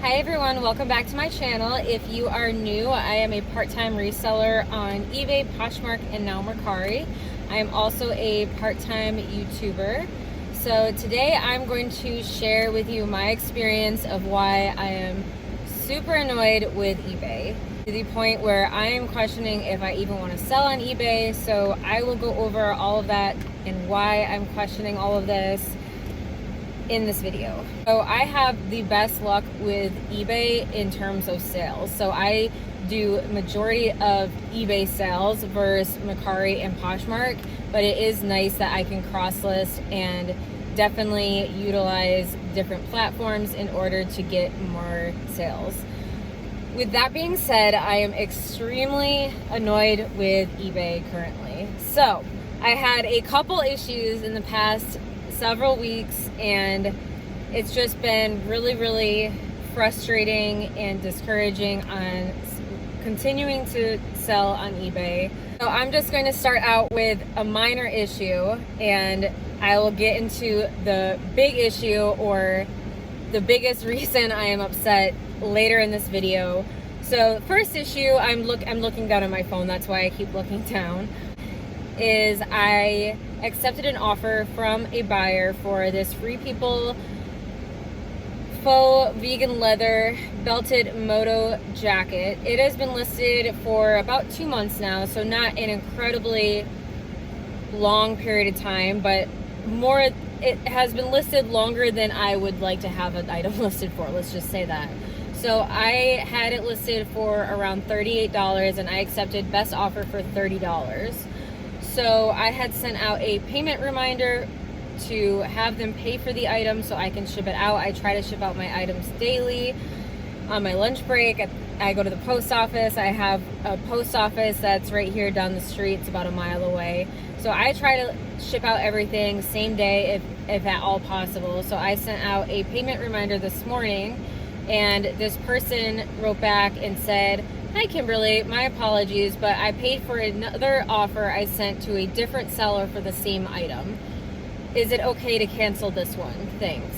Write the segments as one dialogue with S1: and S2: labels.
S1: Hi everyone, welcome back to my channel. If you are new, I am a part-time reseller on eBay, Poshmark, and now Mercari. I am also a part-time YouTuber. So today I'm going to share with you my experience of why I am super annoyed with eBay, to the point where I am questioning if I even want to sell on eBay. So I will go over all of that and why I'm questioning all of this in this video. So I have the best luck with eBay in terms of sales. So I do majority of eBay sales versus Mercari and Poshmark, but it is nice that I can cross list and definitely utilize different platforms in order to get more sales. With that being said, I am extremely annoyed with eBay currently. So I had a couple issues in the past several weeks, and it's just been really frustrating and discouraging on continuing to sell on eBay. So I'm just going to start out with a minor issue, and I will get into the big issue or the biggest reason I am upset later in this video. So first issue, I'm looking down at my phone, that's why I keep looking down, is I accepted an offer from a buyer for this Free People faux vegan leather belted moto jacket. It has been listed for about 2 months now, so not an incredibly long period of time, but it has been listed longer than I would like to have an item listed for, let's just say that. So I had it listed for around $38 and I accepted best offer for $30. So I had sent out a payment reminder to have them pay for the item so I can ship it out. I try to ship out my items daily. On my lunch break, I go to the post office. I have a post office that's right here down the street. It's about a mile away. So I try to ship out everything same day if at all possible. So I sent out a payment reminder this morning, and this person wrote back and said, "Hi Kimberly, my apologies, but I paid for another offer I sent to a different seller for the same item. Is it okay to cancel this one? Thanks."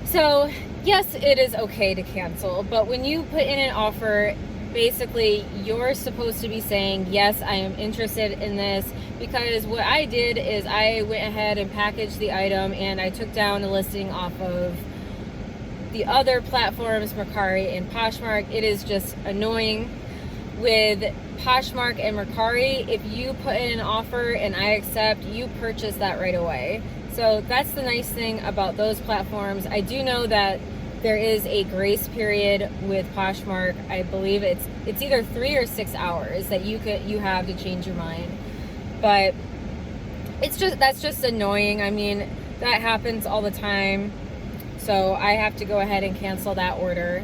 S1: So yes, it is okay to cancel, but when you put in an offer, basically you're supposed to be saying, yes, I am interested in this, because what I did is I went ahead and packaged the item and I took down the listing off of the other platforms, Mercari and Poshmark. It is just annoying. With Poshmark and Mercari, if you put in an offer and I accept, you purchase that right away. So that's the nice thing about those platforms. I do know that there is a grace period with Poshmark. I believe it's either 3 or 6 hours that you have to change your mind. But that's just annoying. I mean, that happens all the time. So I have to go ahead and cancel that order.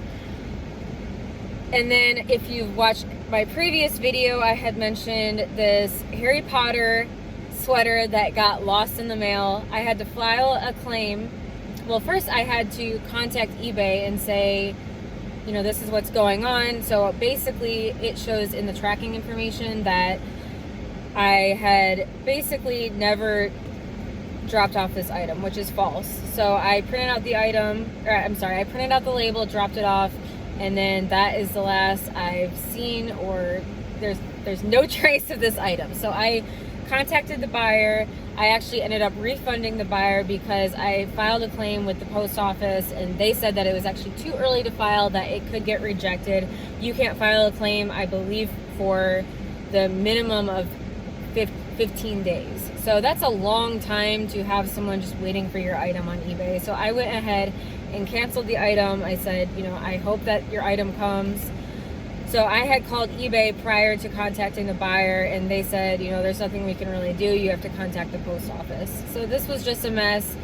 S1: And then if you've watched my previous video, I had mentioned this Harry Potter sweater that got lost in the mail. I had to file a claim. Well, first I had to contact eBay and say, this is what's going on. So basically it shows in the tracking information that I had basically never dropped off this item, which is false. So I printed out the I printed out the label, dropped it off, and then that is the last I've seen, or there's no trace of this item. So I contacted the buyer. I actually ended up refunding the buyer because I filed a claim with the post office and they said that it was actually too early to file, that it could get rejected. You can't file a claim, I believe, for the minimum of 15 days. So that's a long time to have someone just waiting for your item on eBay. So I went ahead and canceled the item. I said, I hope that your item comes. So I had called eBay prior to contacting the buyer, and they said, there's nothing we can really do. You have to contact the post office. So this was just a mess.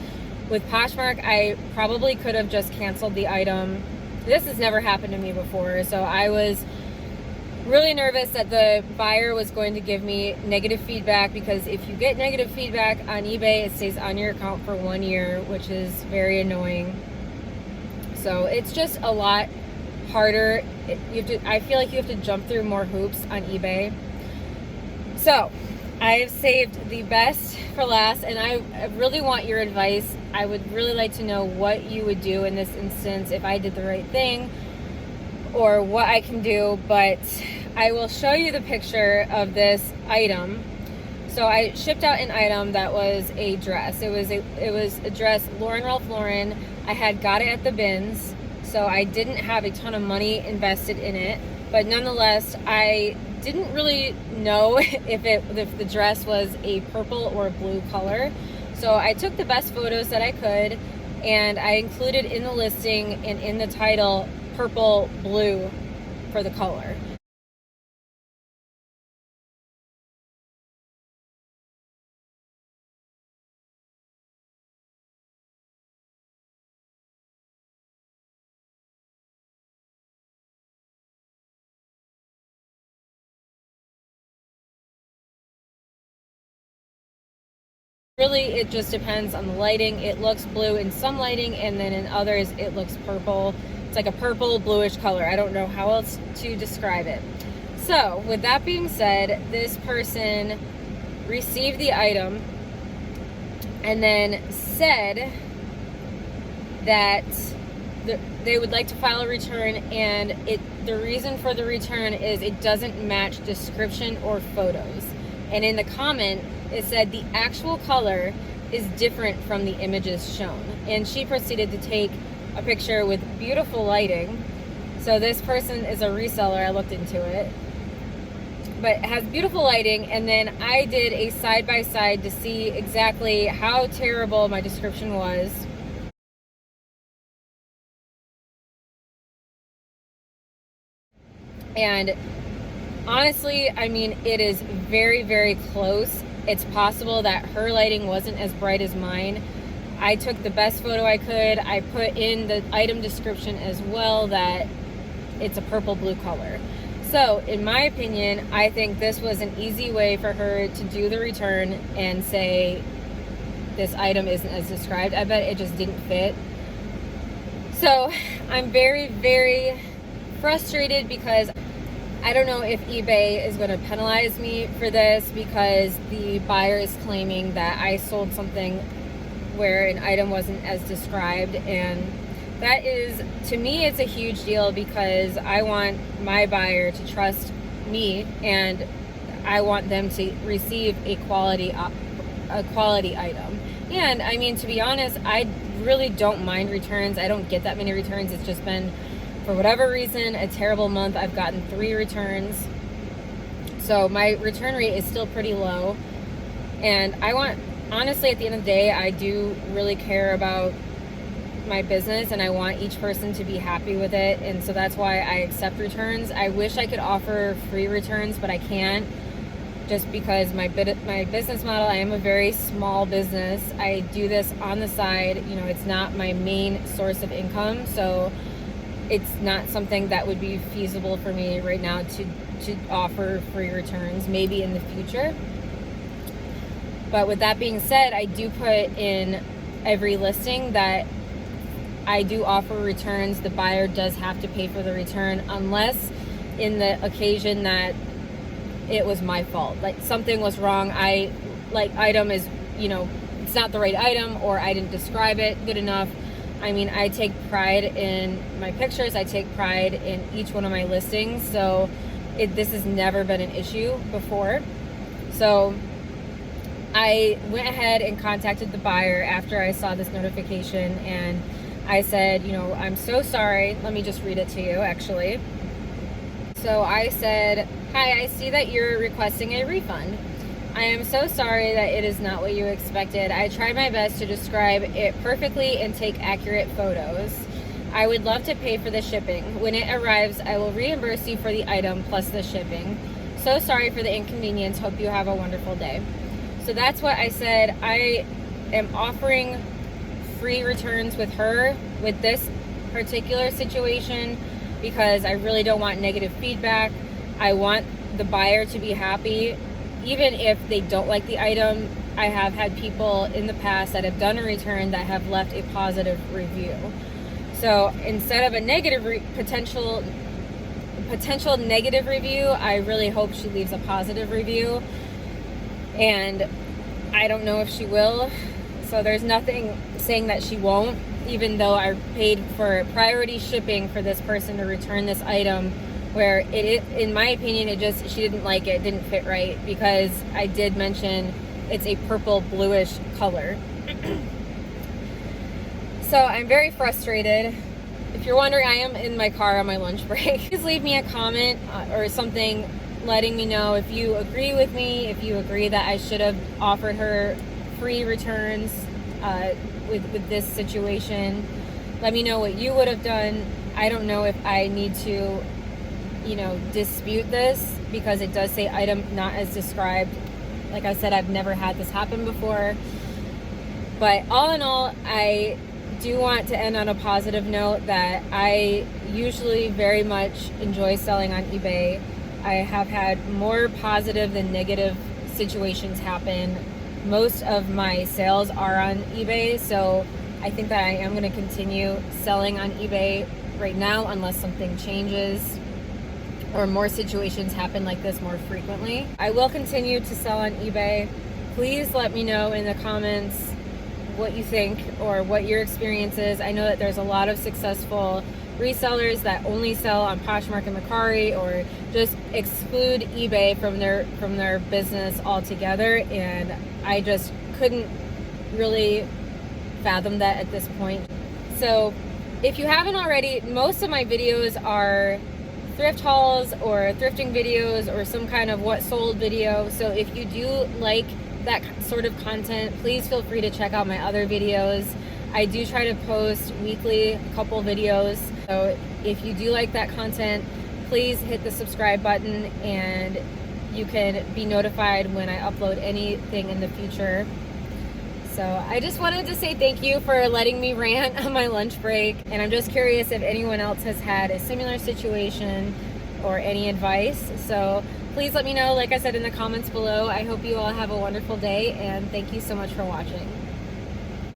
S1: With Poshmark, I probably could have just canceled the item. This has never happened to me before. So I was really nervous that the buyer was going to give me negative feedback, because if you get negative feedback on eBay, it stays on your account for 1 year, which is very annoying. So it's just a lot harder. I feel like you have to jump through more hoops on eBay. So I've saved the best for last, and I really want your advice. I would really like to know what you would do in this instance, if I did the right thing or what I can do. But I will show you the picture of this item. So I shipped out an item that was a dress. It was a dress, Lauren Ralph Lauren. I had got it at the bins, so I didn't have a ton of money invested in it. But nonetheless, I didn't really know if the dress was a purple or a blue color. So I took the best photos that I could, and I included in the listing and in the title purple blue for the color. Really, it just depends on the lighting. It looks blue in some lighting, and then in others it looks purple. It's like a purple bluish color. I don't know how else to describe it. So with that being said, this person received the item and then said that they would like to file a return, and the reason for the return is it doesn't match description or photos. And in the comment, it said the actual color is different from the images shown. And she proceeded to take a picture with beautiful lighting. So this person is a reseller. I looked into it. But it has beautiful lighting. And then I did a side-by-side to see exactly how terrible my description was. And honestly, I mean, it is very, very close. It's possible that her lighting wasn't as bright as mine. I took the best photo I could. I put in the item description as well that it's a purple blue color. So in my opinion, I think this was an easy way for her to do the return and say this item isn't as described. I bet it just didn't fit. So I'm very, very frustrated because I don't know if eBay is going to penalize me for this, because the buyer is claiming that I sold something where an item wasn't as described. And that is, to me, it's a huge deal, because I want my buyer to trust me, and I want them to receive a quality item. And I mean, to be honest, I really don't mind returns. I don't get that many returns. It's just been, for whatever reason, a terrible month. I've gotten 3 returns. So my return rate is still pretty low. And I want, honestly, at the end of the day, I do really care about my business, and I want each person to be happy with it. And so that's why I accept returns. I wish I could offer free returns, but I can't, just because my business model, I am a very small business. I do this on the side. You know, it's not my main source of income. So it's not something that would be feasible for me right now to offer free returns, maybe in the future. But with that being said, I do put in every listing that I do offer returns. The buyer does have to pay for the return, unless in the occasion that it was my fault. Like something was wrong. Item is, you know, it's not the right item, or I didn't describe it good enough. I mean, I take pride in my pictures. I take pride in each one of my listings. So this has never been an issue before. So I went ahead and contacted the buyer after I saw this notification, and I said, you know, I'm so sorry. Let me just read it to you, actually. So I said, hi, I see that you're requesting a refund. I am so sorry that it is not what you expected. I tried my best to describe it perfectly and take accurate photos. I would love to pay for the shipping. When it arrives, I will reimburse you for the item plus the shipping. So sorry for the inconvenience. Hope you have a wonderful day. So that's what I said. I am offering free returns with her with this particular situation, because I really don't want negative feedback. I want the buyer to be happy. Even if they don't like the item, I have had people in the past that have done a return that have left a positive review. So instead of a negative potential negative review, I really hope she leaves a positive review. and I don't know if she will. So there's nothing saying that she won't, even though I paid for priority shipping for this person to return this item, where it in my opinion, she didn't like it, didn't fit right, because I did mention it's a purple bluish color. So I'm very frustrated. If you're wondering, I am in my car on my lunch break. Please leave me a comment or something letting me know if you agree with me, if you agree that I should have offered her free returns with this situation. Let me know what you would have done. I don't know if I need to, dispute this, because it does say item not as described. Like I said, I've never had this happen before. But all in all, I do want to end on a positive note that I usually very much enjoy selling on eBay. I have had more positive than negative situations happen. Most of my sales are on eBay, so I think that I am going to continue selling on eBay right now unless something changes or more situations happen like this more frequently. I will continue to sell on eBay. Please let me know in the comments what you think or what your experience is. I know that there's a lot of successful resellers that only sell on Poshmark and Mercari, or just exclude eBay from their business altogether, and I just couldn't really fathom that at this point. So if you haven't already, most of my videos are thrift hauls or thrifting videos or some kind of what sold video. So if you do like that sort of content, please feel free to check out my other videos. I do try to post weekly, a couple videos. So if you do like that content, please hit the subscribe button and you can be notified when I upload anything in the future. So I just wanted to say thank you for letting me rant on my lunch break. And I'm just curious if anyone else has had a similar situation or any advice. So please let me know, like I said, in the comments below. I hope you all have a wonderful day, and thank you so much for watching.